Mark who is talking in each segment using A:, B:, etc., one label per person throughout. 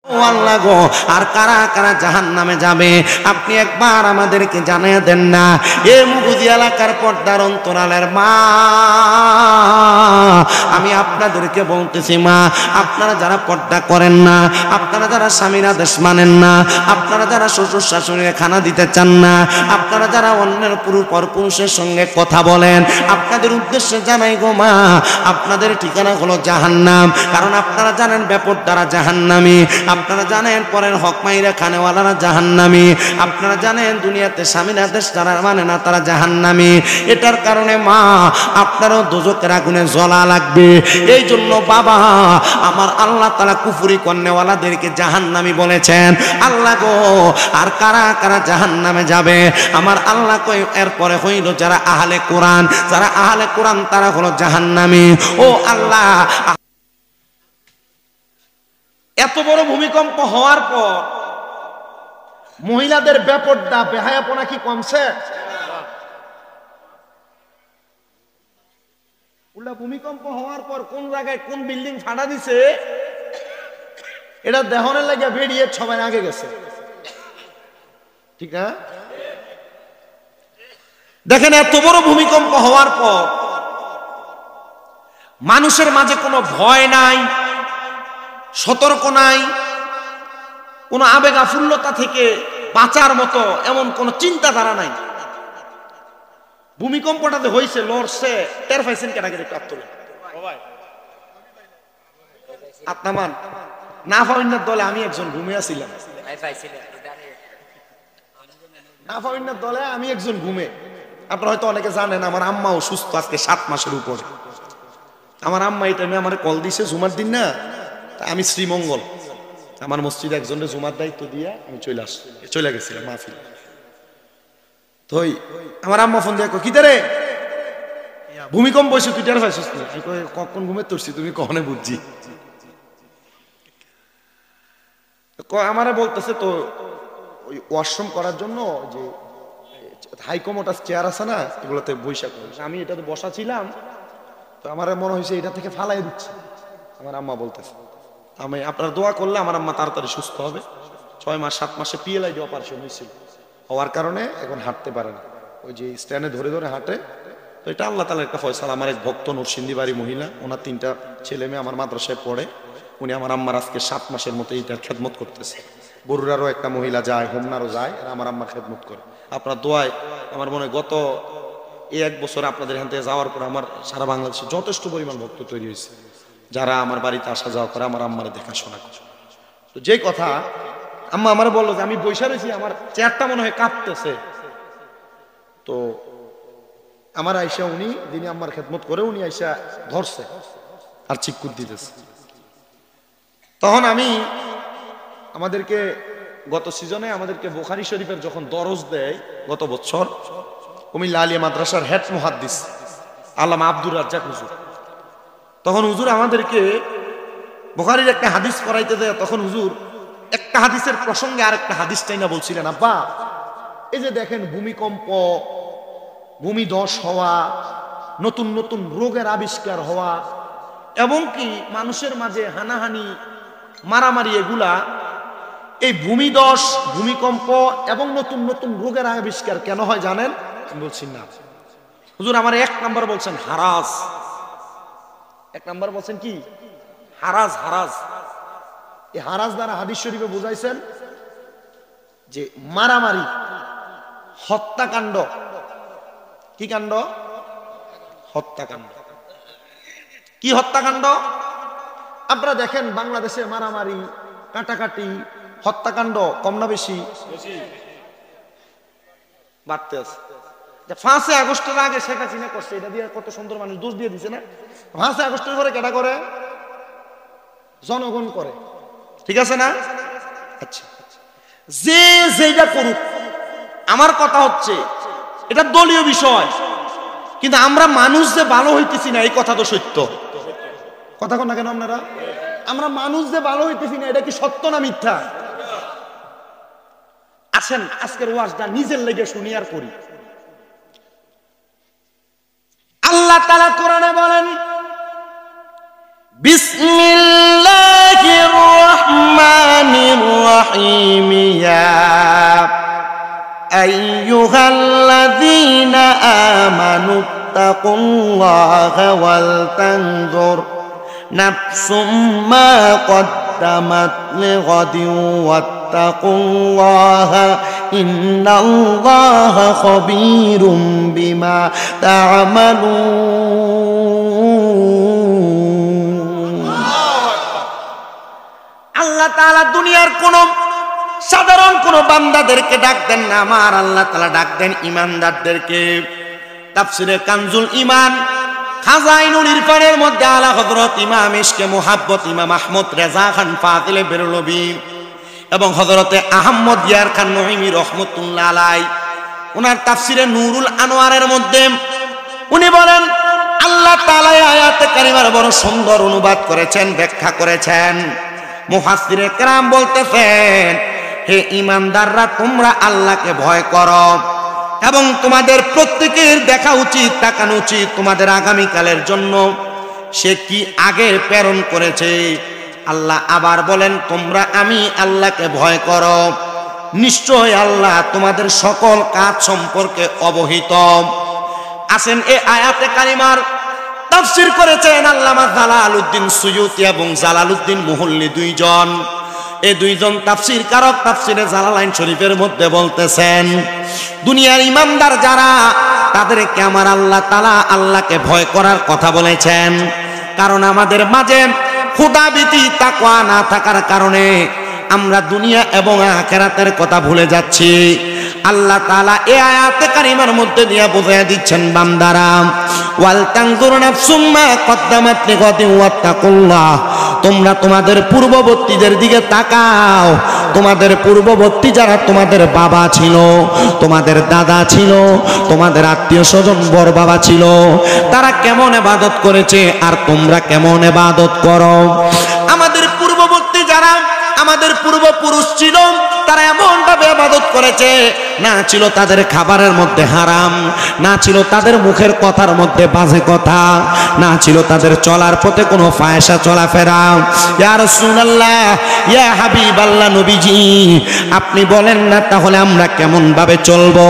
A: আল্লাহ গো, আর কারা কারা জাহান্নামে যাবে আপনি একবার আমাদেরকে জানিয়ে দেন না। এ মুগুদি এলাকার পর্দার অন্তরালের মা, আমি আপনাদেরকে বলতেছি মা, আপনারা যারা পর্দা করেন না, আপনারা যারা স্বামীর আদেশ মানেন না, আপনারা যারা শ্বশুর শাশুড়িকে খানা দিতে চান না, আপনারা যারা অন্যের পুরুষের সঙ্গে কথা বলেন, আপনাদের উদ্দেশ্যে জানাই গো মা, আপনাদের ঠিকানা হলো জাহান্নাম। কারণ আপনারা জানেন বেপরদারা জাহান্নামী, আপনারা জানেন পরের হক মাইরা খানেওয়ালারা জাহান্নামী, আপনারা জানেন দুনিয়াতে স্বামীর আদেশ যারা মানে না তারা জাহান্নামী। এটার কারণে মা আপনারও দোজখের আগুনে জ্বলা লাগবে। এই জন্য বাবা আমার আল্লাহ তাআলা কুফরি কন্যাওয়ালাদেরকে জাহান্নামী বলেছেন। আল্লাহ গো, আর কারা কারা জাহান্নামে যাবে আমার আল্লাহ কই এরপরে হইল যারা আহলে কোরআন, যারা আহলে কোরআন তারা হলো জাহান্নামী। ও আল্লাহ, এত বড় ভূমিকম্প হওয়ার পর মহিলাদের বেপরদা বেহায়াপনা কি কমছে? উল্টা ভূমিকম্প হওয়ার পর কোন জায়গায় কোন বিল্ডিং ফাটা দিছে এটা দেহনের লাগে বেরিয়ে সবাই আগে গেছে, ঠিক না? দেখেন এত বড় ভূমিকম্প হওয়ার পর মানুষের মাঝে কোনো ভয় নাই, সতর্ক নাই, কোনো আবেগ আফুল্লতা থেকে বাঁচার মতো এমন কোনো চিন্তাধারা নাই। ভূমিকম্পটাতে হয়েছে, লড়ছে, টের পাইছেন কেটাকে প্রাপ্তলে আপনামান নাফাউন্নার দলে আমি একজন ঘুমে আছিলাম, নাফাউন্নার দলে আমি একজন ঘুমে। আপনারা হয়তো অনেকে জানেন আমার আম্মা অসুস্থ আজকে 7 মাসের উপরে। আমার আম্মা এই টাইমে আমার কল দিছে জুমার দিন না, আমি শ্রীমঙ্গল আমার মসজিদে একজনের জুমার দায়িত্ব দিয়ে আমি চলে গেছিলাম মাহফিল। তো আমার আম্মা ফোন দিয়ে কি রে ভূমিকম্প হয়েছে তুই টের পাইছিস না? কখন ঘুমে তুলছি তুমি কখনো বুঝছি। আমারে বলতেছে তো ওই ওয়াশরুম করার জন্য যে হাইকমোটাস চেয়ার আছে না এগুলোতে বৈশা করে, আমি এটাতে বসা ছিলাম তো আমার মনে হয়েছে এটা থেকে ফালাই দিচ্ছে। আমার আম্মা বলতেছে আমি আপনার দোয়া করলে আমার আম্মা তাড়াতাড়ি সুস্থ হবে। 6 মাস 7 মাসে পিএলআইডি অপারেশন হয়েছিল, হওয়ার কারণে এখন হাঁটতে পারে না, ওই যে স্ট্যান্ডে ধরে ধরে হাঁটে। তো এটা আল্লাহ তাআলার একটা ফয়সালা। আমার এক ভক্ত নরসিংদী বাড়ি মহিলা, ওনার 3টা ছেলে মেয়ে আমার মাদ্রাসায় পড়ে, উনি আমার আম্মার আজকে 7 মাসের মতো এইটার খেদমত করতেছে। বরুড়ারও একটা মহিলা যায়, হোমনারও যায়, আর আমার আম্মার খেদমত করে। আপনার দোয়ায় আমার মনে গত 1 বছর আপনাদের এখান থেকে যাওয়ার পর আমার সারা বাংলাদেশে যথেষ্ট পরিমাণ ভক্ত তৈরি হয়েছে, যারা আমার বাড়িতে আসা যাওয়া করে, আমার আম্মারে দেখাশোনা করে। তো যেই কথা আম্মা আমার বললো যে আমি বৈশা রয়েছি, আমার চেয়ারটা মনে হয় কাঁপতেছে। তো আমার আইসা উনি যিনি আম্মার খেদমত করে উনি আইসা ধরছে আর চিকুর দিতেছে। তখন আমি আমাদেরকে গত সিজনে আমাদেরকে বুখারী শরীফের যখন দরজ দেয় গত বছর, কুমিল্লা আলিয়া মাদ্রাসার হেড মুহাদ্দিস আল্লামা আব্দুর রাজ্জাক হুজুর, তখন হুজুর আমাদেরকে বুখারীর একটা হাদিস পড়াইতে দেয়। তখন হুজুর একটা হাদিসের প্রসঙ্গে আরেকটা হাদিস চাই না বলছিলেন, আব্বা এই যে দেখেন ভূমিকম্প, ভূমিধস হওয়া, নতুন নতুন রোগের আবিষ্কার হওয়া, এবং কি মানুষের মাঝে হানাহানি মারামারি, এগুলা এই ভূমিধস, ভূমিকম্প এবং নতুন নতুন রোগের আবিষ্কার কেন হয় জানেন? আমি বলছি না। হুজুর আমার 1 নাম্বার বলছেন হারাজ, 1 নাম্বার বলছেন কি? হারাজ। হারাজ, এই হারাজ দ্বারা হাদিস শরীফে বুঝাইছেন যে মারামারি, হত্যাকাণ্ড। কি কাণ্ড? হত্যাকাণ্ড। কি হত্যাকাণ্ড? আপনারা দেখেন বাংলাদেশে মারামারি, কাটাকাটি, হত্যাকাণ্ড কম না বেশি? বাড়তে আছে। 5 আগস্টের আগে শেখ হাসিনা করছে, এটা দিয়ে কত সুন্দর মানুষ দোষ দিয়ে দিছে না? 5 আগস্টের পরে কেটা করে? জনগণ করে, ঠিক আছে না? আচ্ছা, যে যেটা করুক, আমার কথা হচ্ছে এটা দলীয় বিষয়, কিন্তু আমরা মানুষ যে ভালো হইতেছি না এই কথা তো সত্য। কথা কোন না কেন আপনারা? আমরা মানুষ যে ভালো হইতেছি না এটা কি সত্য না মিথ্যা? আসেন আজকের ওয়াজটা নিজের লেগে শুনি আর করি। আল্লাহ তাআলা কোরআনে বলেন বিসমিল্লাহির রহমানির الرحيم يا أيها الذين آمنوا اتقوا الله ولتنظر نفس ما قدمت لغد واتقوا الله إن الله خبير بما تعملون আল্লাহ তাআলা দুনিয়ার কোন সাধারণ কোন বান্দাদেরকে ডাক দেন না, আমার আল্লাহ তাআলা ডাক দেন ঈমানদারদেরকে। তাফসিরে কানজুল ঈমান খাজাইনুল ইরফানের মধ্যে আলা হযরত ইমাম ইশকে মুহাব্বত ইমাম আহমদ রেজা খান ফাজিলে বেরলভী এবং হযরতে আহমদ ইয়ার খান নঈমি রাহমাতুল্লাহ আলাই ওনার তাফসিরে নূরুল আনোয়ারের মধ্যে উনি বলেন আল্লাহ তাআলা আয়াতে কারিমার বড় সুন্দর অনুবাদ করেছেন, ব্যাখ্যা করেছেন। মুফাসসিরে কেরাম বলতেছেন, হে ঈমানদাররা, তোমরা আল্লাহকে ভয় করো এবং তোমাদের প্রত্যেকের দেখা উচিত, তাকানো উচিত তোমাদের আগামীকালের জন্য সে কি আগে প্রেরণ করেছে। আল্লাহ আবার বলেন, তোমরা আমি আল্লাহকে ভয় করো, নিশ্চয় আল্লাহ তোমাদের সকল কাজ সম্পর্কে অবহিত আছেন। এই আয়াতে কারিমার তাফসীর করেছেন আল্লামা জালালউদ্দিন সুয়ুতী এবং জালালউদ্দিন মুহল্লি দুইজন। এই দুইজন তাফসীর কারক তাফসীরে জালালাইন শরীফের মধ্যে বলতেছেন, দুনিয়ার ইমানদার যারা তাদেরকে আমার আল্লাহ তাআলা আল্লাহকে ভয় করার কথা বলেছেন। কারণ আমাদের মাঝে খুদাভীতি তাকওয়া না থাকার কারণে আমরা দুনিয়া এবং আখিরাতের কথা ভুলে যাচ্ছি। আল্লাহ তাআলা এই আয়াতে কারিমার মধ্যে দিয়ে বুঝিয়ে দিচ্ছেন, বান্দারা ওয়াল তানজুর নাফসুম মা কদ্দামাত লিগাদিন ওয়াত্তাকুল্লাহ, তোমরা তোমাদের পূর্ববর্তীদের দিকে তাকাও। তোমাদের পূর্ববর্তী যারা তোমাদের বাবা ছিল, তোমাদের দাদা ছিল, তোমাদের আত্মীয় স্বজন বড় বাবা ছিল, তারা কেমন ইবাদত করেছে আর তোমরা কেমন ইবাদত করো। আমাদের পূর্ববর্তী যারা আমাদের পূর্বপুরুষ ছিল তারা এমন ভাবে ইবাদত করেছে, না ছিল তাদের খাবারের মধ্যে হারাম, না ছিল তাদের মুখের কথার মধ্যে বাজে কথা, না ছিল তাদের চলার পথে কোনো ফায়সা চলাফেরা। ইয়া রাসূলুল্লাহ, ইয়া হাবিবাল্লাহ, নবীজি আপনি বলেন না তাহলে আমরা কেমন ভাবে চলবো?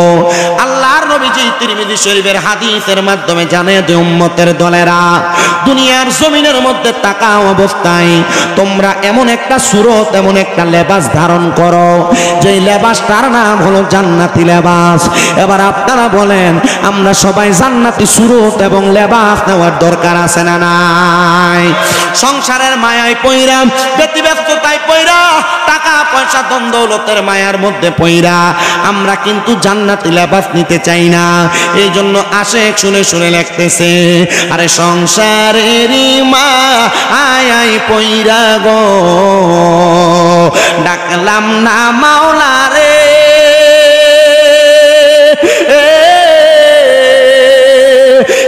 A: আল্লাহর নবীজি তিরমিজি শরীফের হাদিসের মাধ্যমে জানিয়ে দেন, উম্মতের দলেরা দুনিয়ার জমিনের মধ্যে থাকা অবস্থায় তোমরা এমন একটা সুরত, এমন একটা লেবাস ধারণ করো যে লেবাসটার নাম হলো জান্নাতি লেবাস। এবার আপনারা বলেন, আমরা সবাই জান্নাতি সুরত এবং লেবাস নেওয়ার দরকার আছে না নাই? সংসারের মায়ায় পয়রা, ব্যতিব্যস্ততায় পয়রা, টাকা পয়সা ধন দৌলতের মায়ার মধ্যে পয়রা আমরা কিন্তু জান্নাতি লেবাস নিতে চাই না। এই জন্য আশেক শুনে শুনে লিখতেছে, আরে সংসারেরই মা আয় পয়রা গো, ডাকলাম না মাওলা রে,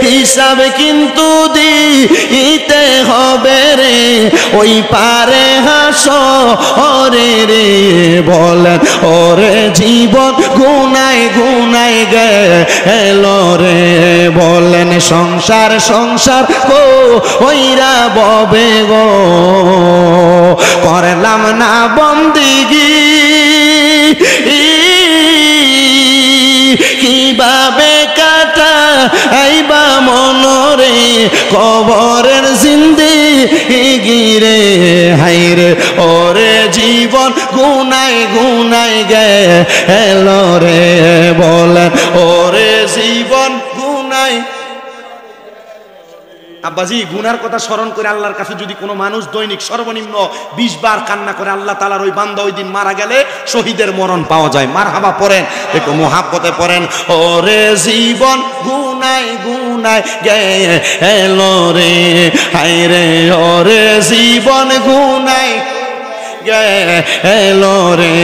A: হিসাবে কিন্তু দিতে হবে রে, ওই পারে হাসরে রে। বলেন ওরে জীবন গুনায় গুনায় গেল রে, বলেন সংসার সংসার গো ওইরা ববে গো, করলাম না বন্দিগি কিভাবে কাটা আইবা মনরে, কবরের জিন্দেগি রে হায়রে, ওরে জীবন গুনায় গুনায় গেল রে, বলেন ওরে জীবন গুনায়। আব্বাজি, গুনার কথা স্মরণ করে আল্লাহর কাছে যদি কোনো মানুষ দৈনিক সর্বনিম্ন 20 বার কান্না করে, আল্লাহ তাআলার ওই বান্দা ওই দিন মারা গেলে শহীদের মরণ পাওয়া যায়। মারহাবা পড়েন, একটু মুহাব্বতে পড়েন, ওরে জীবন গুনায় গুনায় গেল রে হায়রে, ওরে জীবন গুনায় গেল রে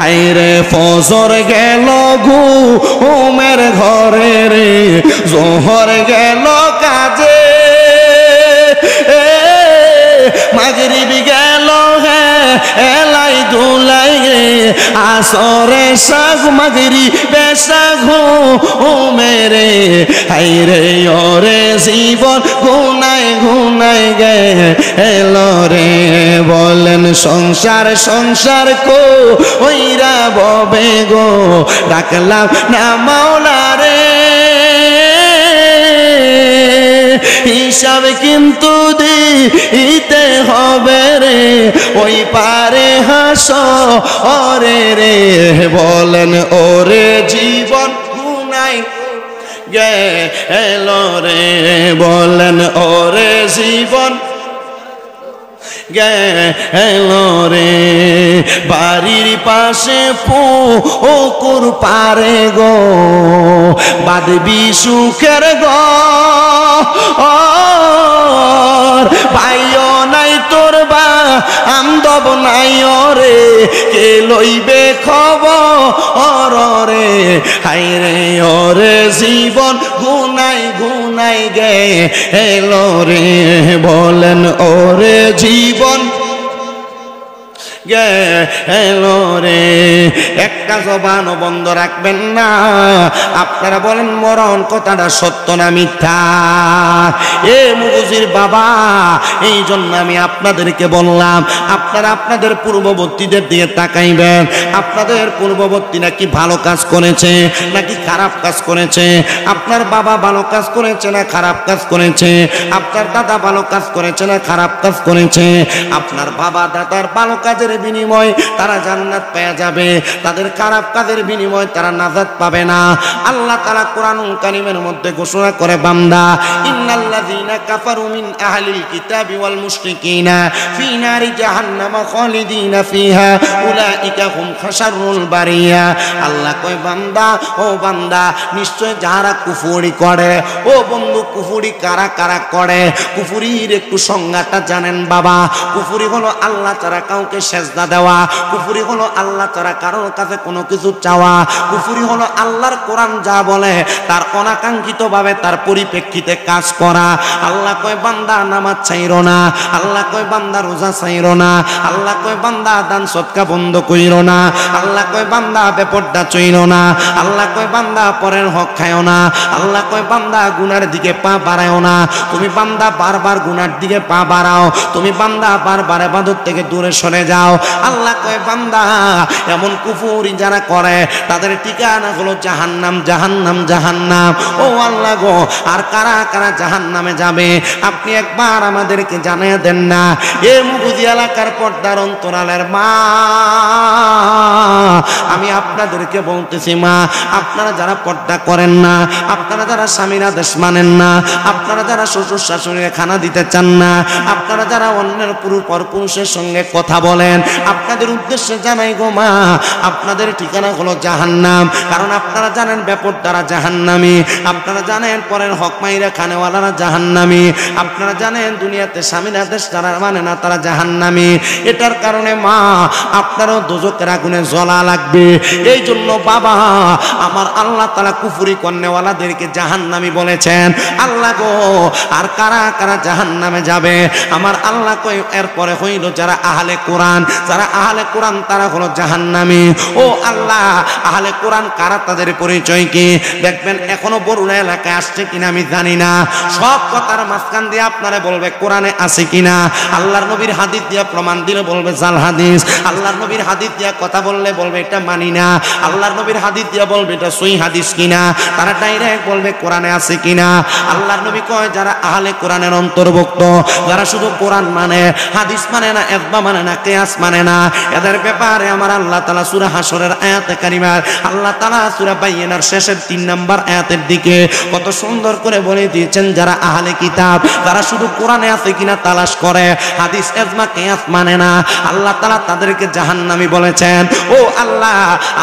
A: হায়রে, ফজর গেল ঘুমের ঘরে রে, জোহর গেল কাজে, মাগরিব গেল এলাই দুলাই রে,
B: আসরে শাগ মাগরি বেশা ঘুমেরে হাইরে ওরে জীবন গুনায় গুনায় গে এলো রে বলেন সংসার সংসার কো ওইরা ববে গো ডাকলাম না মাওলা রে হিসাব কিন্তু দিতে হবে রে ওই পারে হাসরে রে বলেন ওরে জীবন গুনায় গেল রে বলেন ওরে জীবন গেল রে বাড়ির পাশে পুকুর পারে গো বাঁধবি সুখের গো ভাইও নাই তোর বা আমদব নাই রে কে লইবে খবর রে হাই রে ওরে জীবন গুনাই গুনাই গে এলো রে বলেন ওরে জীবন গেলো রে একটা জবান বন্ধ রাখবেন না আপনারা বলেন মরণ কথাটা সত্য না মিথ্যা এ মুগুজির বাবা এই জন্য আমি আপনাদেরকে বললাম আপনারা আপনাদের পূর্ববর্তীদের দিকে তাকাইবেন আপনাদের পূর্ববর্তী নাকি ভালো কাজ করেছে নাকি খারাপ কাজ করেছে আপনার বাবা ভালো কাজ করেছে না খারাপ কাজ করেছে আপনার দাদা ভালো কাজ করেছে না খারাপ কাজ করেছে আপনার বাবা দাদার ভালো কাজের বিনিময় তারা জান্নাত পেয়ে যাবে তাদের খারাপ কাজের বিনিময় তারা নাজাত পাবে না আল্লাহ তাআলা কোরআনুল কারীমের মধ্যে ঘোষণা করে বান্দা ইন্নাল্লাযীনা কাফারু মিন আহলিল কিতাবি ওয়াল মুশরিকিনা ফি নারি জাহান্নামা খালিদিনা ফিহা উলাইকা হুম খাশারুল বারিয়া আল্লাহ কয় বান্দা ও বান্দা নিশ্চয় যারা কুফরি করে ও বন্ধু কুফরি কারা কারা করে কুফরির একটু সংজ্ঞাটা জানেন বাবা কুফরি হলো আল্লাহ তাআলা কাউকে সেজদা দেওয়া কুফরি হলো আল্লাহ তাআলা কারোর কাছে কোনো কিছু চাওয়া কুফরি হলো আল্লাহর কোরআন যা বলে তার অনাকাঙ্ক্ষিত ভাবে তার পরিপ্রেক্ষিতে কাজ করা আল্লাহ কয় বান্দা নামাজ ছাইরো না আল্লাহ কয় বান্দা রোজা ছাইরো না আল্লাহ কয় বান্দা দান সদকা বন্ধ কইরো না আল্লাহ কয় বান্দা বেপরদা চইরো না আল্লাহ কয় বান্দা পরের হক খায়ও না আল্লাহ কয় বান্দা গুনার দিকে পা বাড়ায়ও না তুমি বান্দা বারবার গুনার দিকে পা বাড়াও তুমি বান্দা বারবার ইবাদত থেকে দূরে সরে যাও আল্লাহ কয় বান্দা এমন কুফরি যারা করে তাদের ঠিকানা হলো জাহান্নাম জাহান্নাম জাহান্নাম ও আল্লাহ গো আর কারা কারা জাহান্নামে যাবে আপনি একবার আমাদেরকে জানিয়ে দেন না এ মুগুজি এলাকার পর্দার অন্তরালের মা আমি আপনাদেরকে বলতেছি মা আপনারা যারা পর্দা করেন না আপনারা যারা স্বামীর আদেশ মানেন না আপনারা যারা শ্বশুর শাশুড়িকে খানা দিতে চান না আপনারা যারা অন্যের পুরুষের সঙ্গে কথা বলেন আপনাদের উদ্দেশ্যে জানাই গো মা আপনাদের ঠিকানা হলো জাহান্নাম কারণ আপনারা জানেন বেপরদারা জাহান্নামী আপনারা জানেন পরের হক মাইরা খানেওয়ালারা জাহান্নামী আপনারা জানেন দুনিয়াতে স্বামীর আদেশ যারা মানে না তারা জাহান্নামী এটার কারণে মা আপনারও দোজকের আগুনে জ্বলা লাগবে এই জন্য বাবা আমার আল্লাহ তাআলা কুফরি করনেওয়ালাদেরকে জাহান্নামী বলেছেন আল্লাহ গো আর কারা কারা জাহান্নামে যাবে আমার আল্লাহ কই এরপরে হইল যারা আহলে কোরআন যারা আহলে কোরআন তারা হলো জাহান্নামী ও আল্লাহ আহলে কোরআন কারা তাদের পরিচয় কি দেখবেন এখনো বরুণা এলাকায় আসছে কিনা আমি জানি না সব কথার মাঝখান দিয়ে আপনারা বলবে কোরআনে আছে কিনা আল্লাহর নবীর হাদিস দিয়ে প্রমাণ দিলে বলবে জাল হাদিস আল্লাহর নবীর হাদিস দিয়ে কথা বললে বলবে এটা মানি না আল্লাহর নবীর হাদিস দিয়ে বলবে এটা সহিহ হাদিস কিনা তারা ডাইরেক্ট বলবে কোরআনে আছে কিনা আল্লাহর নবী কয় যারা আহলে কোরআনের অন্তর্ভুক্ত যারা শুধু কোরআন মানে হাদিস মানে না ইজমা মানে না কিয়াস মানে না এদের ব্যাপারে আমার আল্লাহ তাআলা সূরা হাশরের আয়াতে কারিমার আল্লাহ তাআলা সূরা বাইয়িনার শেষের 3 নম্বর আয়াতের দিকে কত সুন্দর করে বলে দিয়েছেন যারা আহলে কিতাব যারা শুধু কোরআনে আছে কিনা তালাশ করে হাদিস ইজমা কিয়াস মানে না আল্লাহ তাআলা তাদেরকে জাহান্নামী বলেছেন ও আল্লাহ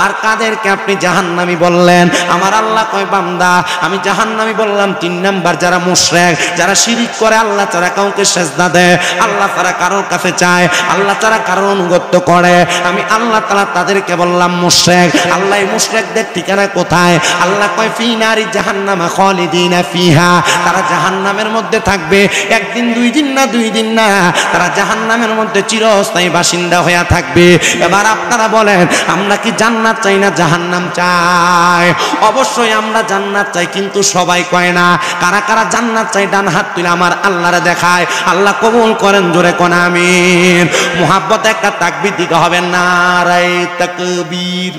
B: আর কাদেরকে আপনি জাহান্নামী বললেন আমার আল্লাহ কয় বান্দা আমি জাহান্নামী বললাম 3 নাম্বার যারা মুশরিক যারা শিরক করে আল্লাহ ছাড়া কাউকে সেজদা দেয় আল্লাহ ছাড়া কারোর কাছে চায় আল্লাহ ছাড়া কারোর অনুগত্য আনুগত্য করে, আমি আল্লাহ তাআলা তাদেরকে বললাম মুশরিক। আল্লাহ মুশরিকদের ঠিকানা কোথায়? আল্লাহ কয় ফি নারি জাহান্নামা খালিদিনা ফিহা, তারা জাহান্নামের মধ্যে থাকবে একদিন, দুই দিন না, দুই দিন না, তারা জাহান্নামের মধ্যে চিরস্থায়ী বাসিন্দা হয়ে থাকবে। এবার আপনারা বলেন, আমরা কি জান্নাত চাই না জাহান্নাম চাই? অবশ্যই আমরা জান্নাত চাই, কিন্তু সবাই কয় না। কারা কারা জান্নাত চাই ডান হাত তুলে আমার আল্লাহরে দেখায়। আল্লাহ কবুল করেন, জোরে কোন আমিন। মুহাব্বত একটা তাকবীর দিতে হবে, নারায়ে তাকবীর।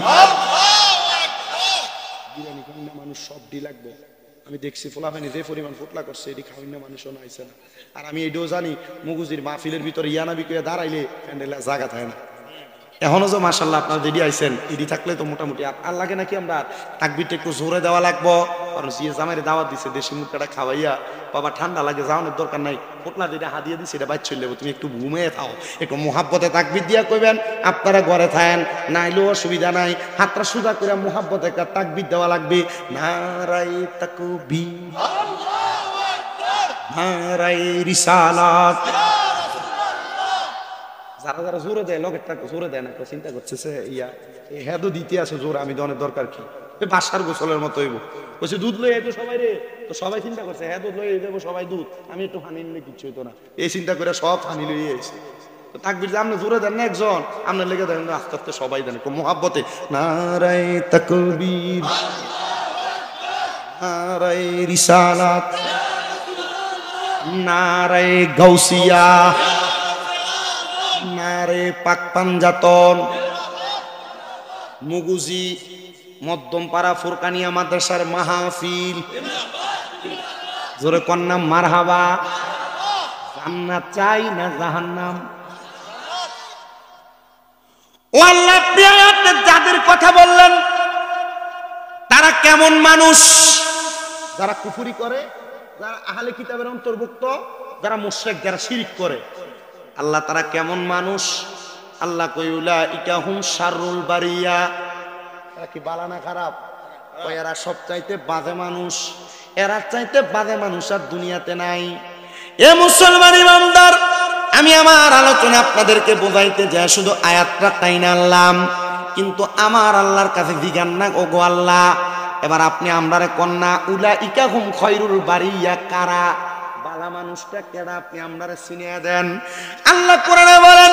A: মানুষ সব ডি লাগবে। আমি দেখছি ফোলাফানি যে পরিমাণ ফুটলা করছে, এটি খাওয়াই মানুষও নাইছে না। আর আমি এটাও জানি মুগুজির মাহফিলের ভিতরে ইয়ানাবি করে দাঁড়াইলে প্যান্ডেলে জায়গা থাকে না। এখনো যে মাশাআল্লাহ আপনারা রেডি আইছেন, এডি থাকলে তো মোটামুটি আর লাগে নাকি আমরা তাকবীরটা একটু জোরে দেওয়া লাগবো। কারণ যে জামাইরে দাওয়াত দিছে দেশি মুরগাটা খাওয়াইয়া, বাবা ঠান্ডা লাগে, যাওয়ানোর দরকার নাই, ফোটলা যেটা হাদিয়ে দিছে এটা বাইর চলে যাবো, তুমি একটু ঘুমিয়ে থাও, একটু মুহাব্বতে তাকবীর দিয়া কইবেন। আপনারা ঘরে থাকেন, নাইলেও অসুবিধা নাই, হাতটা সুদা করে মুহাব্বতে একটা তাকবীর দেওয়া লাগবে। নারায়ে তাকবীর, নারায়ে রিসালাত। যারা যারা জোরে দেয় লগেরটা জোরে দেয় না, চিন্তা করতেছে ইয়া হেদও দিতে আছে জোর, আমি দনের দরকার কি, বাসার গোসলের মতো হইব। বলছে দুধ লই আইবো সবাই রে, তো সবাই চিন্তা করছে হ্যাঁ দুধ লই যাবো সবাই দুধ, আমি একটু হানি নিলে কিচ্ছু হইতো না, এই চিন্তা করে সব হানি লই আইছে। তো তাকবীর যে আপনি জোরে দেন না একজন, আপনার লেগে দেন আস্তে আস্তে সবাই দেন মুহাব্বতে। নারায়ে তাকবীর, নারায়ে রিসালাত, নারায়ে গাউসিয়া, নারে পাক পাঞ্জাতন। মুগুজি মধ্যমপাড়া ফুরকানিয়া মাদ্রাসার মাহফিল, জোরে কন্যা মারহাবা। জান্নাত চাই না জাহান্নাম? ও আল্লাহ, আপনি যাদের কথা বললেন তারা কেমন মানুষ? যারা কুফরি করে, যারা আহলে কিতাবের অন্তর্ভুক্ত, যারা মুশরিক, যারা শিরক করে। আল্লাহ তারা কেমন মানুষ? আল্লাহ কই উলাইকা হুম শাররুল বারিয়া, এরা কি বালা না খারাপ? কই এরা সব চাইতে বাজে মানুষ, এরা চাইতে বাজে মানুষ আর দুনিয়াতে নাই। এ মুসলমান ইমানদার, আমি আমার আলোচনা আপনাদেরকে বোঝাইতে যায় শুধু আয়াতটা তাই না আনলাম, কিন্তু আমার আল্লাহর কাছে জিজ্ঞান না ওগো আল্লাহ, এবার আপনি আমরারে কন্যা উলাইকা হুম খায়রুল বারিয়া কারা? বালা মানুষটা কেডা আপনি আমরারে চিনিয়ে দেন। আল্লাহ কোরআনে বলেন,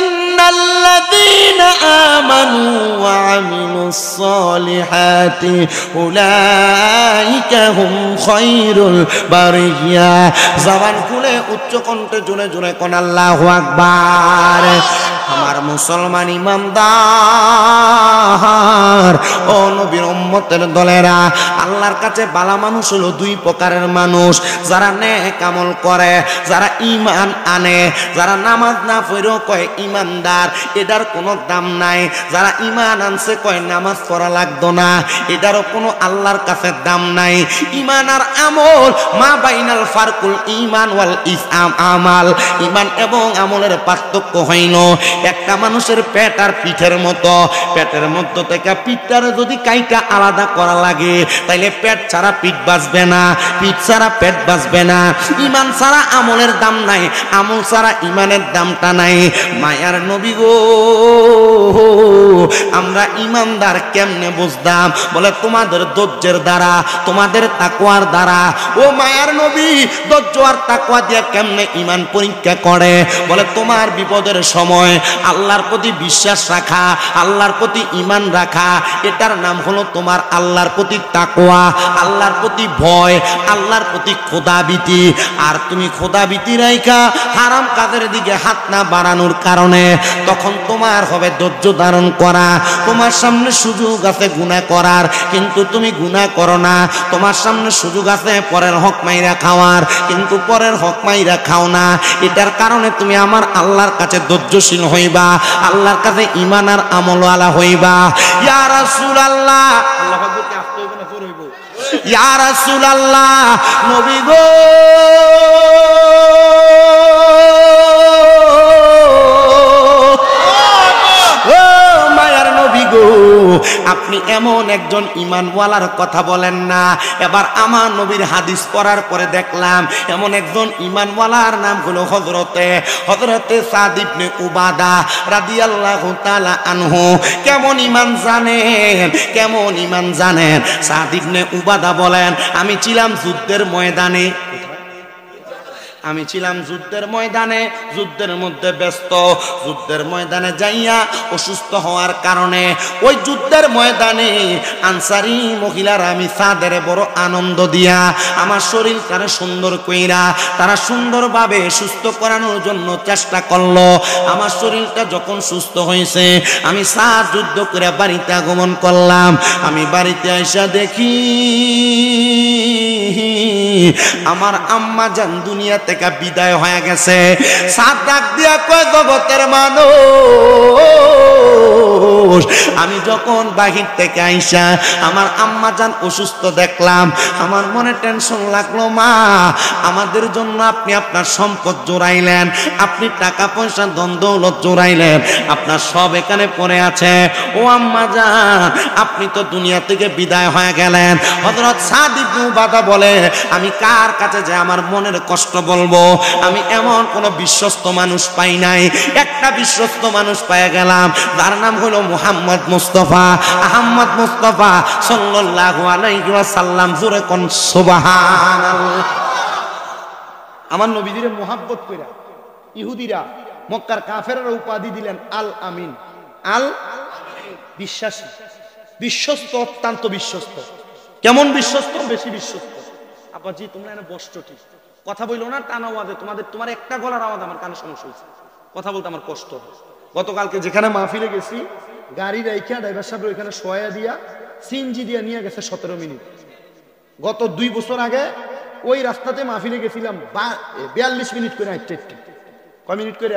A: ইন্নাল্লাযীনা আমানু ওয়া আমিলুস সলিহাতি উলাইকা হুম খায়রুল বারিয়া। জবান খুলে উচ্চ কণ্ঠে জোরে জোরে কোন আল্লাহু আকবার। আমার মুসলমান ইমানদার ও নবীর উম্মতের দলেরা, আল্লাহর কাছে বালা মানুষ হলো দুই প্রকারের মানুষ। যারা নেক আমল করে, যারা ঈমান আনে, যারা নামাজ না পড়েও কয় ঈমানদার, এটার কোনো দাম নাই। যারা ঈমান আনছে কয় নামাজ পড়া লাগতো না, এটারও কোনো আল্লাহর কাছে দাম নাই। ঈমান আর আমল মা বাইনাল ফারকুল ঈমান ওয়াল ইসলাম আমাল, ঈমান এবং আমলের পার্থক্য হইল একটা মানুষের পেট আর পিঠের মতো। পেটের মধ্য থেকে পিঠটারে যদি কাইটা আলাদা করা লাগে, তাইলে পেট ছাড়া পিঠ বাঁচবে না, পিঠ ছাড়া পেট বাঁচবে না। ঈমান ছাড়া আমলের দাম নাই, আমল ছাড়া ঈমানের দামটা নাই। মায়ার নবী গো, আমরা ঈমানদার কেমনে বুঝতাম? বলে তোমাদের ধৈর্যের দ্বারা, তোমাদের তাকওয়ার দ্বারা। ও মায়ার নবী, ধৈর্য আর তাকওয়া দিয়ে কেমনে ঈমান পরীক্ষা করে? বলে তোমার বিপদের সময় আল্লাহর প্রতি বিশ্বাস রাখা, আল্লাহর প্রতি ঈমান রাখা, এটার নাম হলো তোমার আল্লাহর প্রতি তাকওয়া, আল্লাহর প্রতি ভয়, আল্লাহর প্রতি খোদাভীতি। আর তুমি খোদাভীতি রাইখা হারাম কাজের দিকে হাত না বাড়ানোর কারণে তখন তোমার হবে ধৈর্য ধারণ করা। তোমার সামনে সুযোগ আছে গুনাহ করার, কিন্তু তুমি গুনাহ করো না। তোমার সামনে সুযোগ আছে পরের হক মাইরা খাওয়ার, কিন্তু পরের হক মাইরা খাও না। এটার কারণে তুমি আমার আল্লাহর কাছে ধৈর্যশীল হইবা, আল্লাহর কাছে ঈমান আর আমলওয়ালা হইবা। ইয়া রাসূলুল্লাহ, আল্লাহ পাককে আসতে হইব না জোর হইব। ইয়া রাসূলুল্লাহ, নবী গো,
B: আপনি এমন একজন ঈমানওয়ালার কথা বলেন না। এবার আমার নবীর হাদিস পড়ার পরে দেখলাম এমন একজন ঈমানওয়ালার নাম হলো হযরতে সাদ ইবনে উবাদা রাদিয়াল্লাহু তাআলা আনহু। কেমন ঈমান জানেন, কেমন ঈমান জানেন? সাদ ইবনে উবাদা বলেন, আমি ছিলাম যুদ্ধের ময়দানে, আমি ছিলাম যুদ্ধের ময়দানে, যুদ্ধের মধ্যে ব্যস্ত। যুদ্ধের ময়দানে যাইয়া অসুস্থ হওয়ার কারণে ওই যুদ্ধের ময়দানে আনসারি মহিলারা আমি সাদের বড় আনন্দ দিয়া আমার শরীরটারে সুন্দর কইরা তারা সুন্দরভাবে সুস্থ করানোর জন্য চেষ্টা করলো। আমার শরীরটা যখন সুস্থ হয়েছে আমি সাদ যুদ্ধ করে বাড়িতে আগমন করলাম। আমি বাড়িতে আইসা দেখি আমার আম্মা জান দুনিয়া থেকে বিদায় হয়ে গেছে। সাদ ডাক দিয়া কয়, জগতের মানুষ, আমি যখন বাহির থেকে আইসা আমার আম্মা জান অসুস্থ দেখলাম, আমার মনে টেনশন লাগলো। মা, আমাদের জন্য আপনি আপনার সম্পদ জোড়াইলেন, আপনি টাকা পয়সা ধন দৌলত জোড়াইলেন, আপনার সব এখানে পড়ে আছে। ও আম্মা জান, আপনি তো দুনিয়া থেকে বিদায় হয়ে গেলেন। হযরত সাদ ইবনে উবাদা বলে, আমি কার কাছে যে আমার মনের কষ্ট বলবো? আমি এমন কোন বিশ্বস্ত মানুষ পাই নাই। একটা বিশ্বস্ত মানুষ পেয়ে গেলাম, তার নাম হলো মুহাম্মদ মুস্তাফা, আহমদ মুস্তাফা সাল্লাল্লাহু আলাইহি ওয়াসাল্লাম। জোরে কোন সুবহানাল্লাহ।
A: আমার নবীজিরে মুহাব্বত কইরা ইহুদিরা, মক্কার কাফেররা উপাধি দিলেন আল আমিন। আল বিশ্বাসী, বিশ্বস্ত, অত্যন্ত বিশ্বস্ত। কেমন বিশ্বস্ত? বেশি বিশ্বস্ত। আপাজি তোমরা এনে বসছো ঠিক, কথা বইলো না টানা আওয়াজে। তোমার একটা গলার আওয়াজ আমার কানে সমস্যা হয়েছে, কথা বলতে আমার কষ্ট হয়। গতকালকে যেখানে মাহফিলে গেছি, গাড়ি রাইখা ড্রাইভার সাহেব ওইখানে শোয়া দিয়া সিএনজি দিয়া নিয়ে গেছে 17 মিনিট। গত 2 বছর আগে ওই রাস্তাতে মাহফিলে গেছিলাম 42 মিনিট করে হাইটে হাইটে। কয় মিনিট করে?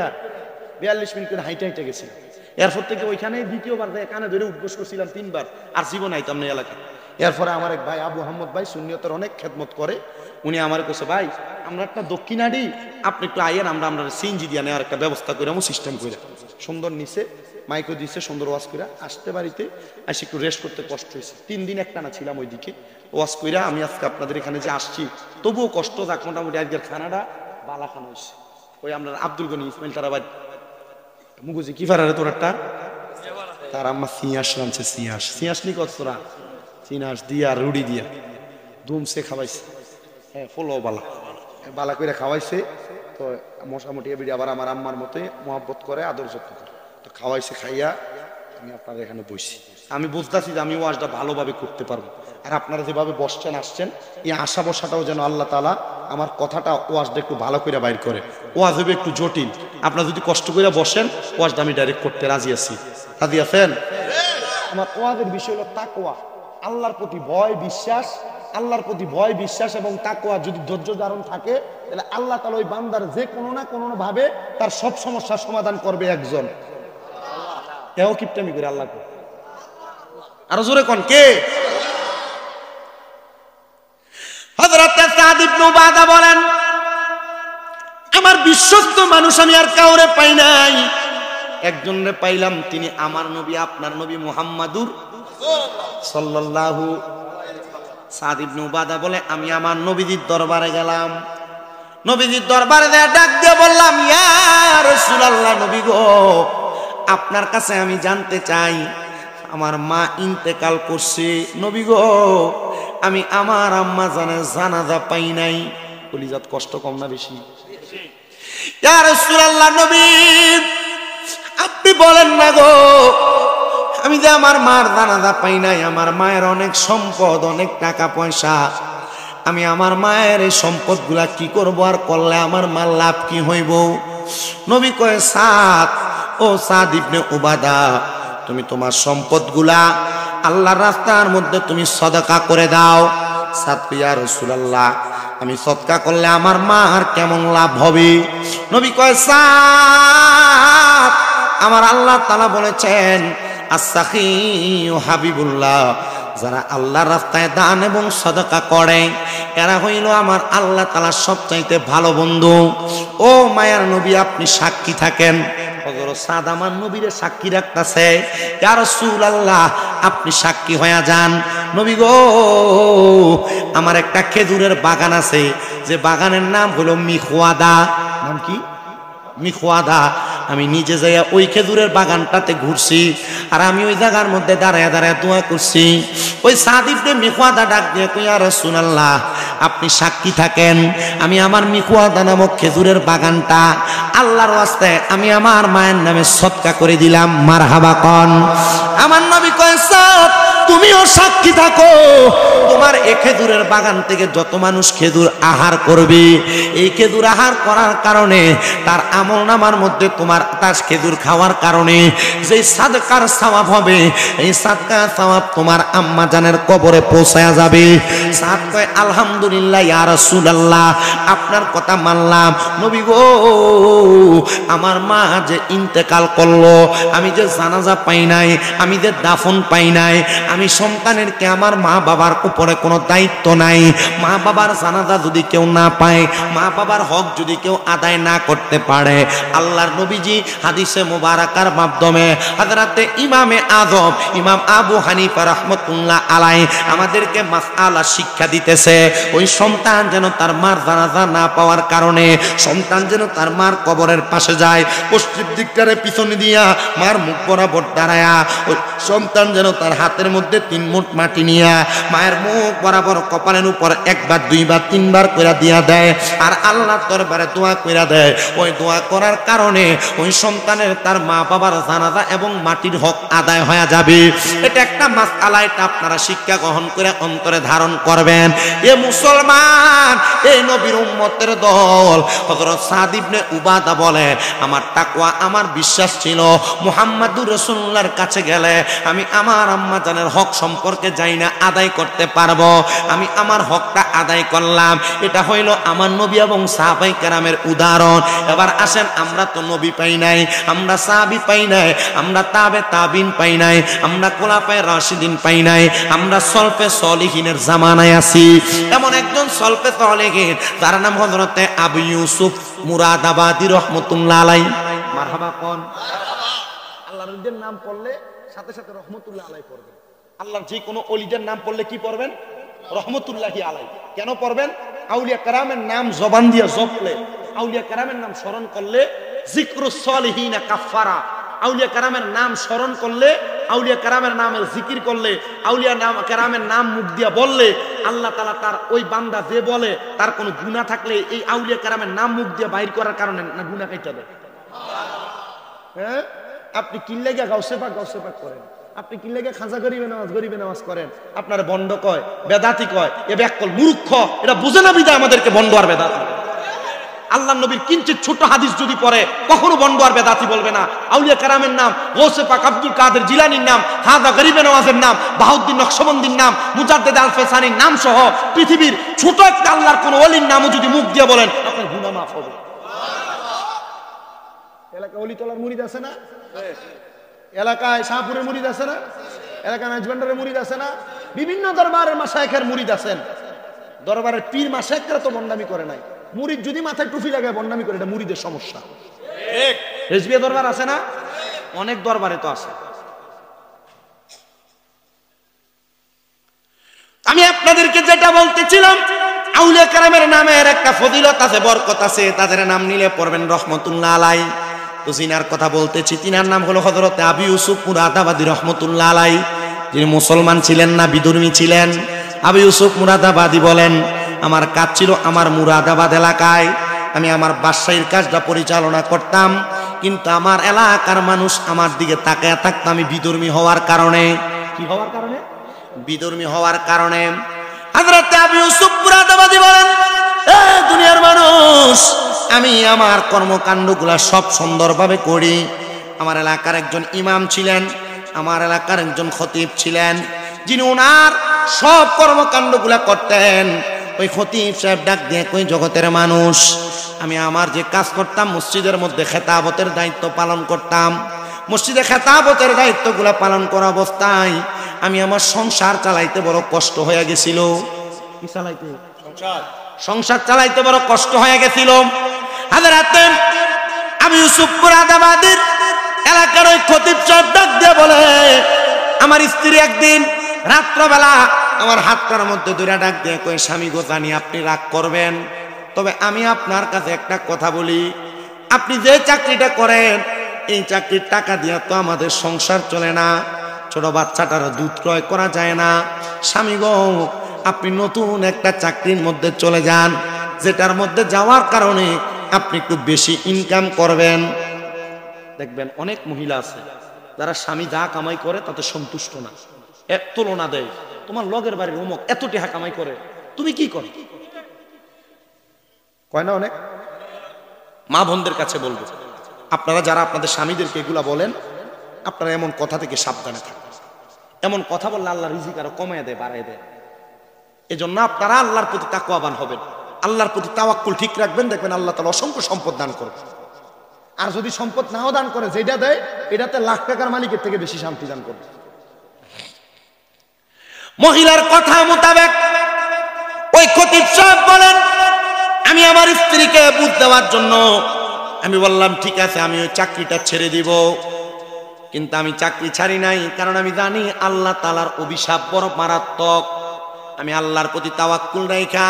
A: 42 মিনিট করে হাইটে হাইটে গেছিলাম। এরপর থেকে ওইখানে দ্বিতীয়বার কানে ধরে উদ্বোস করছিলাম 3 বার, আর জীবন আইতাম না এলাকায়। এরপরে আমার এক ভাই আবু আহমদ ভাই সুন্নিয়তের অনেক খেদমত করে, উনি আমার কাছে, ভাই আমরা একটা দক্ষিণাডি, আপনি একটু আইয়েন, আমরা সিএনজি দিয়ে নেওয়ার একটা ব্যবস্থা করে সিস্টেম করে। সুন্দর নিচে মাইকও দিচ্ছে, সুন্দর ওয়াজ করে আসতে বাড়িতে এসে একটু রেস্ট করতে কষ্ট হয়েছে। 3 দিন একটানা ছিলাম ওইদিকে ওয়াজ কইরা। আমি আজকে আপনাদের এখানে যে আসছি, তবুও কষ্ট যাক, মোটামুটি আজকের খানাটা বালা খানা হয়েছে। ওই আমরা আব্দুল গনি ইসমাইল তারা ভাই মুগুজি কি ফারারে তোর একটা তার আম্মা সিয়াস রানছে, সিয়াস নি কত তোরা চিনাস দিয়া রুড়ি দিয়া দুমসে খাওয়াইছে। হ্যাঁ, ফলো বালা করে খাওয়াইছে। তো মোটামুটি এবিডি আবার আমার আম্মার মতে মহব্বত করে, আদর যত্ন করে। তো খাওয়াইছে, খাইয়া আমি আপনাদের এখানে বসি। আমি বুঝতেছি যে আমি ওয়াজটা ভালোভাবে করতে পারবো। আর আপনারা যেভাবে বসছেন আসছেন, এই আশা বসাটাও যেন আল্লাহ তাআলা আমার কথাটা ওয়াজটা একটু ভালো করে বাইর করে। ওয়াজ হবে একটু জটিল, আপনারা যদি কষ্ট করে বসেন ওয়াজটা আমি ডাইরেক্ট করতে রাজি আছি। রাজি আছেন? আমার ওয়াজের বিষয় হলো তাকওয়া, আল্লাহর প্রতি ভয় বিশ্বাস। আল্লাহর প্রতি ভয় বিশ্বাস এবং তাকওয়া যদি ধৈর্য ধারণ থাকে, তাহলে আল্লাহ তাআলা ওই বান্দার যে কোনো না কোনো ভাবে তার সব সমস্যার সমাধান করবে একজন। কেউ কিপটামি করে আল্লাহকে। আরো জোরে কোন কে? হযরত সাদ ইবনে উবাদা বলেন, আমার বিশ্বস্ত মানুষ আমি আর কাউরে পাই নাই, একজনরে পাইলাম, তিনি আমার নবী, আপনার নবী মুহাম্মাদুর সাল্লাল্লাহু। সাদ ইবনে উবাদা বলে, আমি আমার নবীজির দরবারে গেলাম। নবীজির দরবারে ডাক দিয়ে বললাম, ইয়া রাসূলুল্লাহ, নবী গো, আপনার কাছে আমি জানতে চাই, আমার মা ইন্তেকাল করছে, নবী গো, আমি আমার আম্মা জানের জানাজা পাই নাই। কলিজাত কষ্ট কম না বেশি? ইয়া রাসূলুল্লাহ, নবী আপনি বলেন না গো, আমি যে আমার মার জানাজা পাই নাই, আমার মায়ের অনেক সম্পদ, অনেক টাকা পয়সা, আমি আমার মায়ের এই সম্পদ গুলা কি করবো, আর করলে আমার মার লাভ কি হইব? নবী কয়, সাদ, ও সাদ ইবনে উবাদা, তুমি তোমার সম্পদ গুলা আল্লাহর রাস্তার মধ্যে তুমি সদকা করে দাও। সাদ কয়, ইয়া রাসূলুল্লাহ, আমি সদকা করলে আমার মার কেমন লাভ হবে? নবী কয়, সাদ, আমার আল্লাহ তাআলা বলেছেন, as-sakhiyu হাবিবুল্লাহ, যারা আল্লাহর রাস্তায় দান এবং সদকা করে এরা হইল আমার আল্লাহ তাআলার সবচাইতে ভালো বন্ধু। ও মায়ার নবী, আপনি সাক্ষী থাকেন,
B: হযরত সাদ আমার নবীরে সাক্ষী রাখতাছে, ইয়া রাসূলুল্লাহ আপনি সাক্ষী হয়ে যান। নবী গো, আমার একটা খেজুরের বাগান আছে, যে বাগানের নাম হলো মিখওয়াদা। নাম কি? মিখওয়াদা। আমি নিজে যাইয়া ওই খেজুরের বাগানটাতে ঘুরছি, আর আমি ওই জায়গার মধ্যে দাঁড়ায় দাঁড়ায় দোয়া করছি। ওই সাদ ইবনে মিখওয়াদা ডাক দিয়ে কই, ইয়া রাসূলুল্লাহ আপনি সাক্ষী থাকেন, আমি আমার মিখওয়াদা নামক খেজুরের বাগানটা আল্লাহর ওয়াস্তে আমি আমার মায়ের নামে সদকা করে দিলাম। মারহাবা কন। আমার নবী কয়, সাদ তুমিও সাক্ষী থাকো, তোমার এই খেজুরের বাগান থেকে যত মানুষ খেজুর আহার করবে, এই খেজুর আহার করার কারণে তার আমলনামার মধ্যে তোমার তার খেজুর খাওয়ার কারণে যে সাদকার সওয়াব হবে, এই সাদকার সওয়াব তোমার আম্মা জানের কবরে পৌঁছায়া যাবে। সাদ কয়, আলহামদুলিল্লাহ ইয়া রাসূলুল্লাহ আপনার কথা মানলাম। নবী গো, আমার মা যে ইন্তেকাল করলো, আমি যে জানাজা পাই নাই, আমি যে দাফন পাই নাই, আমি সন্তানের কে আমার মা বাবার উপরে কোনো দায়িত্ব নাই। মা বাবার জানাজা যদি কেউ না পায়, মা বাবার হক যদি কেউ আদায় না করতে পারে, আল্লাহর নবীজি হাদিসে মুবারাকার মাধ্যমে হযরতে ইমামে আযম ইমাম আবু হানিফা রাহমাতুল্লাহ আলাইহি আমাদেরকে মাসআলা শিক্ষা দিতেছে। ওই সন্তান যেন তার মার জানাজা না পাওয়ার কারণে সন্তান যেন তার মার কবরের পাশে যায়, পশ্চিম দিকটারে পিছনে দিয়া মার মুখ বরাবর দাঁড়ায়া ওই সন্তান যেন তার হাতের মধ্যে 3 মুঠ মাটি নিয়া মায়ের মুখ বরাবর কপালের উপর 1 বার 2 বার 3 বার কইরা দিয়া দেয়, আর আল্লাহর দরবারে দোয়া কইরা দেয়। ওই দোয়া করার কারণে ওই সন্তানের তার মা বাবার জানাজা এবং মাটির হক আদায় হয়ে যাবে। এটা একটা মাসআলা, এটা আপনারা শিক্ষা গ্রহণ করে অন্তরে ধারণ করবেন। এ মুসলমান, এই নবীর উম্মতের দল হযরত সাদ ইবনে উবাদা বলে, আমার তাকওয়া আমার বিশ্বাস ছিল মুহাম্মাদুর রাসূলুল্লাহর কাছে গেলে আমি আমার আম্মা জানের হক সম্পর্কে যাই না আদায় করতে পারবো, আমি আমার হকটা আদায় করলাম। এটা হইল আমার নবী এবং সাহাবায়ে কেরামের উদাহরণ। এবার আসেন, আমরা তো নবী পাই নাই, আমরা সাহাবী পাই নাই, আমরা তাবে তাবিন পাই নাই, আমরা খোলাফায়ে রাশিদিন পাই নাই, আমরা সলফে সলিহিনের জামানায় আছি। এমন একজন সলফে সলিহিন তার নাম হযরতে আবু ইউসুফ মুরাদাবাদী রাহমাতুল্লাহ আলাইহি। মারহাবা কোন। আল্লাহর নবীর নাম পড়লে সাথে সাথে রহমতুল্লাহ আলাইহি পড়বেন। আল্লাহর যে কোনো ওলিদের নাম পড়লে কি পড়বেন? রহমতুল্লাহি আলাইহি। কেন পড়বেন? আউলিয়া কেরামের নাম জবান দিয়ে জপলে, আউলিয়া কেরামের নাম স্মরণ করলে যিকরুস সলিহিনা কাফারা। আউলিয়া কেরামের নাম স্মরণ করলে, আউলিয়া কেরামের নামের জিকির করলে, আউলিয়া কেরামের নাম মুখ দিয়া বললে আল্লাহ তাআলা তার ওই বান্দা যে বলে তার কোনো গুনাহ থাকলে এই আউলিয়া কেরামের নাম মুখ দিয়ে বাইর করার কারণে না গুনাহ কাইটা দেয়। হ্যাঁ, আপনি কিল্লেগা গাউসে পাক করেন, আপনি কিল্লেগা খাজা গরিবে নামাজ করেন, আপনার বন্ড কয়, বেদাতি কয়, এ ব্যাকল মূর্খ, এটা বুঝে না বিদা আমাদেরকে বন্ড আর বেদাতি। আল্লাহ নবীর কিঞ্চিত ছোট হাদিস যদি পড়ে কখনো বন্ড আর বেদাতি বলবে না। আউলিয়া কেরামের নাম, গৌসে পাক আব্দুল কাদের জিলানীর নাম, খাজা গরিবে নওয়াজের নাম, বাহাউদ্দিন নকশবন্দির নাম, মুজাদ্দেদ আল ফেসানির নাম সহ পৃথিবীর ছোট একটা আল্লাহর কোন ওলির নামও যদি মুখ দিয়ে বলেন আপনার গুনাহ মাফ হবে। এলাকায় ওলি তোলার মুরিদ আছে না? এলাকায় শাহপুরের মুরিদ আছে না? এলাকায় নাজবান্ডারের মুরিদ আছে না? বিভিন্ন দরবারের মাশায়েখের মুরিদ আছেন। দরবারের পীর মাশায়েখরা তো বন্ডামি করে নাই, মুরিদ যদি মাথায় টুপি লাগায় বন্ডামি করে, এটা মুরিদের সমস্যা। ঠিক রেজবিয়া দরবার আছে না? অনেক দরবারে তো আছে। আমি আপনাদেরকে যেটা বলতেছিলাম, আউলিয়া কেরামের নামের একটা ফজিলত আছে, বরকত আছে। তাদের নাম নিলে পড়বেন রহমতুল্লাহ আলাইহি। তো যিনার কথা বলতেছি তিনার নাম হলো হযরতে আবু ইউসুফ মুরাদাবাদী রহমতুল্লাহ আলাইহি, যিনি মুসলমান ছিলেন না, বিধর্মী ছিলেন। আবু ইউসুফ মুরাদাবাদী বলেন, আমার কাজ ছিল আমার মুরাদাবাদ এলাকায়, আমি আমার বাদশাহীর কাজটা পরিচালনা করতাম, কিন্তু আমার এলাকার মানুষ আমার দিকে তাকায় থাকতো। আমি বিধর্মী হওয়ার কারণে, কি হওয়ার কারণে? বিধর্মী হওয়ার কারণে। হযরত আবু ইউসুফ মুরাদাবাদী বলেন, এ দুনিয়ার মানুষ, আমি আমার কর্মকাণ্ডগুলা সব সুন্দরভাবে করি। আমার এলাকার একজন ইমাম ছিলেন, আমার এলাকার একজন খতিব ছিলেন, যিনি ওনার সব কর্মকাণ্ডগুলা করতেন। ওই খতিব সাহেব ডাক দিয়ে কই, জগতের মানুষ, আমি আমার যে কাজ করতাম, মসজিদের মধ্যে খেতাবতের দায়িত্ব পালন করতাম। মসজিদে খেতাবতের দায়িত্বগুলা পালন করা অবস্থায় আমি আমার সংসার চালাইতে বড় কষ্ট হয়ে গেছিল। কি চালাইতে? সংসার চালাইতে বড় কষ্ট হয়ে গেছিল। হযরত আমি ইউসুফপুর আদাবাদের এলাকার ওই খতিব সাহেব ডাক দিয়ে বলে, আমার স্ত্রী একদিন রাত্রবেলা আমার হাতটার মধ্যে দুইটা ডাক দিয়ে কই, স্বামী গো জানি আপনি রাগ করবেন, তবে আমি আপনার কাছে একটা কথা বলি, আপনি যে চাকরিটা করেন এই চাকরির টাকা দিয়ে তো আমাদের সংসার চলে না, ছোট বাচ্চাটার দুধ ক্রয় করা যায় না। স্বামী গো, আপনি নতুন একটা চাকরির মধ্যে চলে যান, যেটার মধ্যে যাওয়ার কারণে আপনি একটু বেশি ইনকাম করবেন। দেখবেন অনেক মহিলা আছে যারা স্বামী যা কামাই করে তাতে সন্তুষ্ট না, এক তুলনা দেয়, তোমার লগের বাড়ির অমুক এত টাকা কামাই করে, তুমি কি করো?
A: কয় না অনেক?
B: মা বোনদের কাছে বলবো, আপনারা যারা আপনাদের স্বামীদেরকে এগুলা বলেন, আপনারা এমন কথা থেকে সাবধানে থাকবেন। এমন কথা বললে আল্লাহ রিজিক আরো কমায় দেয়, বাড়ায় দেয়। এজন্য আপনারা আল্লাহর প্রতি তাকওয়াবান হবেন, আল্লাহর প্রতি তাওয়াক্কুল ঠিক রাখবেন, দেখবেন আল্লাহ তাআলা অসংখ্য সম্পদ দান করবেন।
A: আর যদি সম্পদ নাও দান করে, যেটা দেয় এটাতে লাখ টাকার মালিকের থেকে বেশি শান্তি দান করবে।
B: মহিলার কথা মোতাবেক ওই খতিব সাহেব বলেন, আমি আমার স্ত্রীকে বুঝ দেওয়ার জন্য আমি বললাম ঠিক আছে আমি ওই চাকরিটা ছেড়ে দিব, কিন্তু আমি চাকরি ছাড়ি নাই, কারণ আমি জানি আল্লাহ তাআলার অভিশাপ বড় মারাত্মক। আমি আল্লাহর প্রতি তাওয়াক্কুল রাখা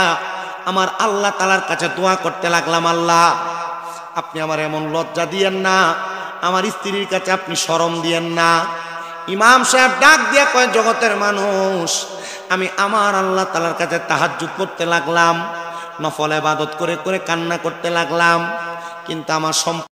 B: আমার আল্লাহ তাআলার কাছে দোয়া করতে লাগলাম, আল্লাহ আপনি আমার এমন লজ্জা দিয়েন না, আমার স্ত্রীর কাছে আপনি শরম দিয়েন না। ইমাম সাহেব ডাক দিয়ে কয়, জগতের মানুষ, আমি আমার আল্লাহ তাআলার কাছে তাহাজ্জুদ করতে লাগলাম, নফল ইবাদত করে করে কান্না করতে লাগলাম, কিন্তু আমার